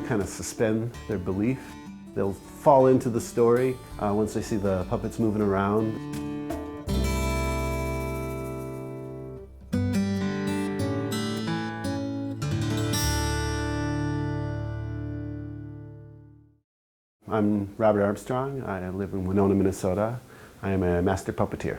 kind of suspend their belief. They'll fall into the story once they see the puppets moving around. I'm Robert Armstrong. I live in Winona, Minnesota. I am a master puppeteer.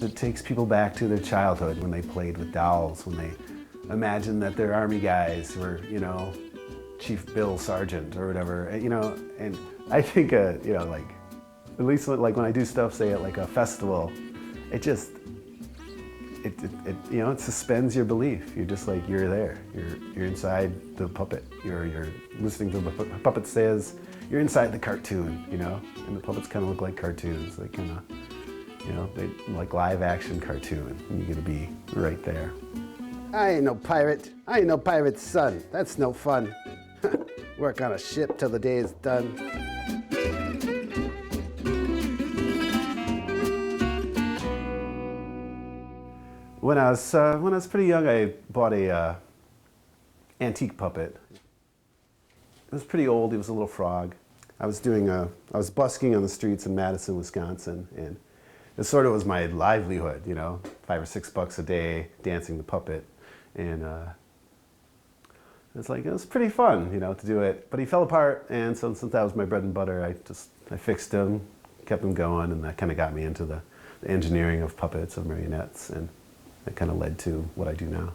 It takes people back to their childhood when they played with dolls, when they imagined that their army guys were, Chief Bill Sargent or whatever, and I think, at least like when I do stuff, say at like a festival, it suspends your belief. You're just like, you're there. You're inside the puppet. You're listening to the puppet says, you're inside the cartoon, and the puppets kind of look like cartoons. They kind of, they like live action cartoon, and you get to be right there. I ain't no pirate. I ain't no pirate's son. That's no fun. Work on a ship till the day is done. When I was pretty young, I bought a antique puppet. It was pretty old. He was a little frog. I was busking on the streets in Madison, Wisconsin, and it sort of was my livelihood. $5 or $6 a day dancing the puppet, and it was pretty fun, to do it. But he fell apart, and so since that was my bread and butter, I fixed him, kept him going, and that kind of got me into the engineering of puppets, of marionettes, and that kind of led to what I do now.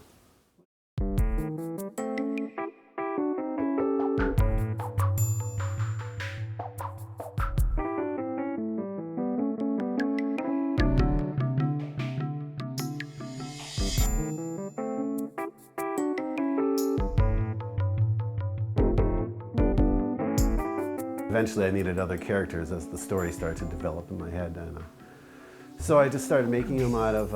Eventually I needed other characters as the story started to develop in my head. And, so I just started making them out of,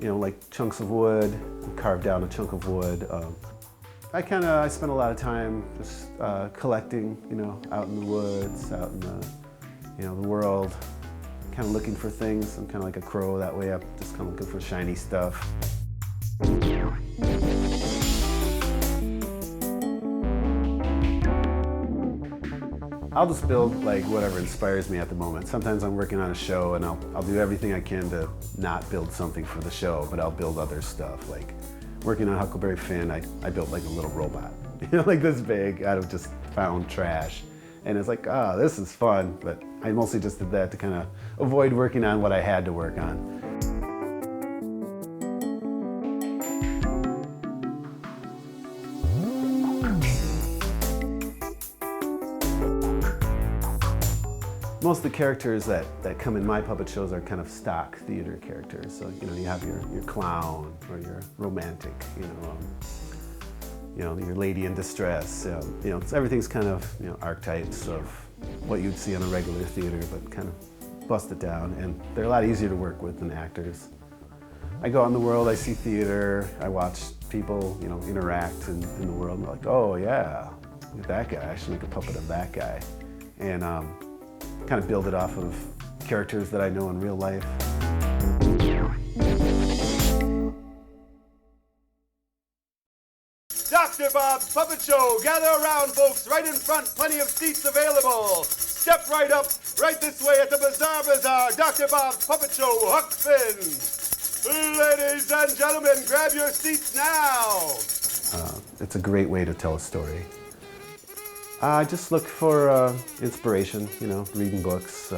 like chunks of wood, carved down a chunk of wood. I spent a lot of time just collecting, out in the woods, out in the world, kind of looking for things. I'm kind of like a crow that way up, just kind of looking for shiny stuff. I'll just build like whatever inspires me at the moment. Sometimes I'm working on a show and I'll do everything I can to not build something for the show, but I'll build other stuff. Like working on Huckleberry Finn, I built like a little robot, like this big out of just found trash. And it's like, this is fun, but I mostly just did that to kind of avoid working on what I had to work on. Most of the characters that come in my puppet shows are kind of stock theater characters. So, you have your clown or your romantic, your lady in distress. Everything's kind of, archetypes of what you'd see on a regular theater, but kind of bust it down. And they're a lot easier to work with than actors. I go out in the world, I see theater, I watch people, interact in the world, and they're like, oh yeah, look at that guy, I should make a puppet of that guy. And kind of build it off of characters that I know in real life. Dr. Bob's Puppet Show. Gather around, folks, right in front, plenty of seats available. Step right up, right this way at the Bazaar. Dr. Bob's Puppet Show, Huck Finn. Ladies and gentlemen, grab your seats now. It's a great way to tell a story. I just look for inspiration, reading books,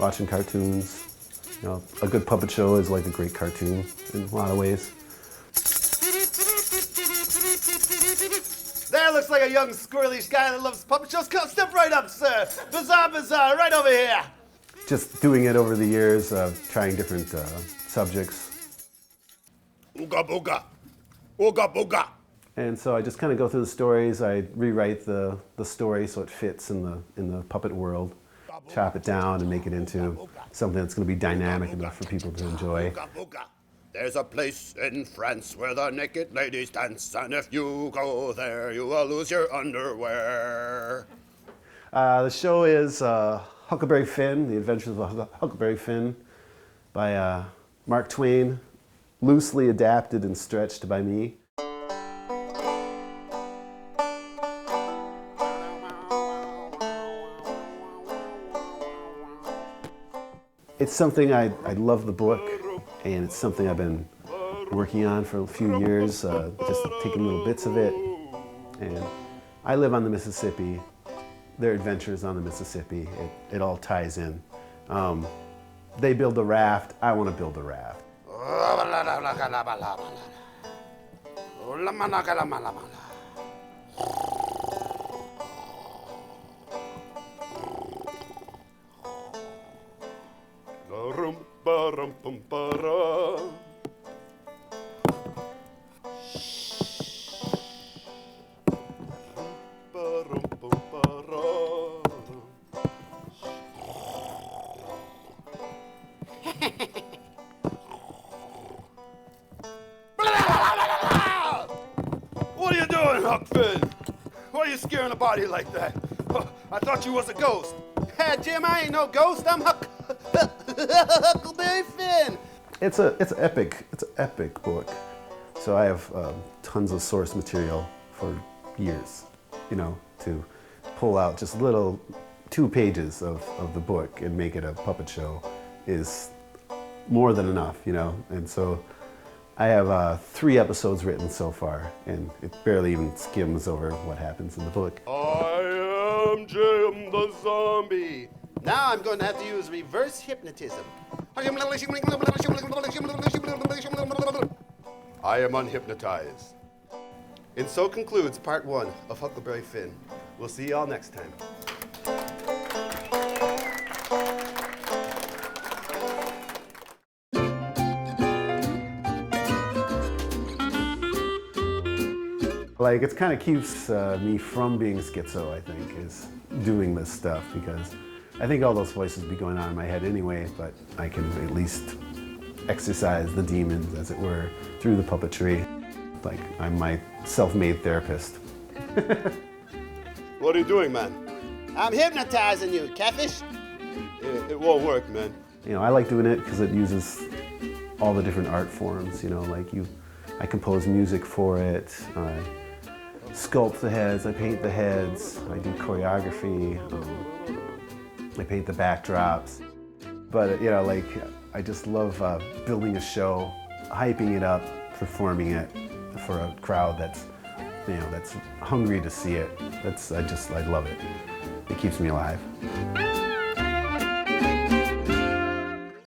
watching cartoons. A good puppet show is like a great cartoon in a lot of ways. There looks like a young squirrelish guy that loves puppet shows. Come, step right up, sir. Bazaar, right over here. Just doing it over the years, trying different subjects. Ooga booga, ooga booga. And so I just kind of go through the stories. I rewrite the story so it fits in the puppet world, chop it down and make it into something that's going to be dynamic enough for people to enjoy. There's a place in France where the naked ladies dance, and if you go there, you will lose your underwear. The show is Huckleberry Finn, The Adventures of Huckleberry Finn by Mark Twain, loosely adapted and stretched by me. It's something I love the book, and it's something I've been working on for a few years, just taking little bits of it. And I live on the Mississippi. Their adventures on the Mississippi, it all ties in. They build a raft, I want to build a raft. What are you doing, Huck Finn? Why are you scaring a body like that? I thought you was a ghost. Hey, Jim, I ain't no ghost. I'm Huckleberry Finn. It's an epic book. So I have tons of source material for years, you know, to pull out just little 2 pages of the book and make it a puppet show is more than enough, you know. And so I have 3 episodes written so far, and it barely even skims over what happens in the book. I am Jim the Zombie. Now I'm going to have to use reverse hypnotism. I am unhypnotized. And so concludes part 1 of Huckleberry Finn. We'll see y'all next time. Like, it kind of keeps me from being schizo, I think, is doing this stuff, because I think all those voices be going on in my head anyway, but I can at least exercise the demons, as it were, through the puppetry. Like, I'm my self-made therapist. What are you doing, man? I'm hypnotizing you, catfish. It won't work, man. You know, I like doing it because it uses all the different art forms, you know, like I compose music for it, I sculpt the heads, I paint the heads, I do choreography, I paint the backdrops. But, you know, like, I just love building a show, hyping it up, performing it for a crowd that's, you know, that's hungry to see it. I love it. It keeps me alive.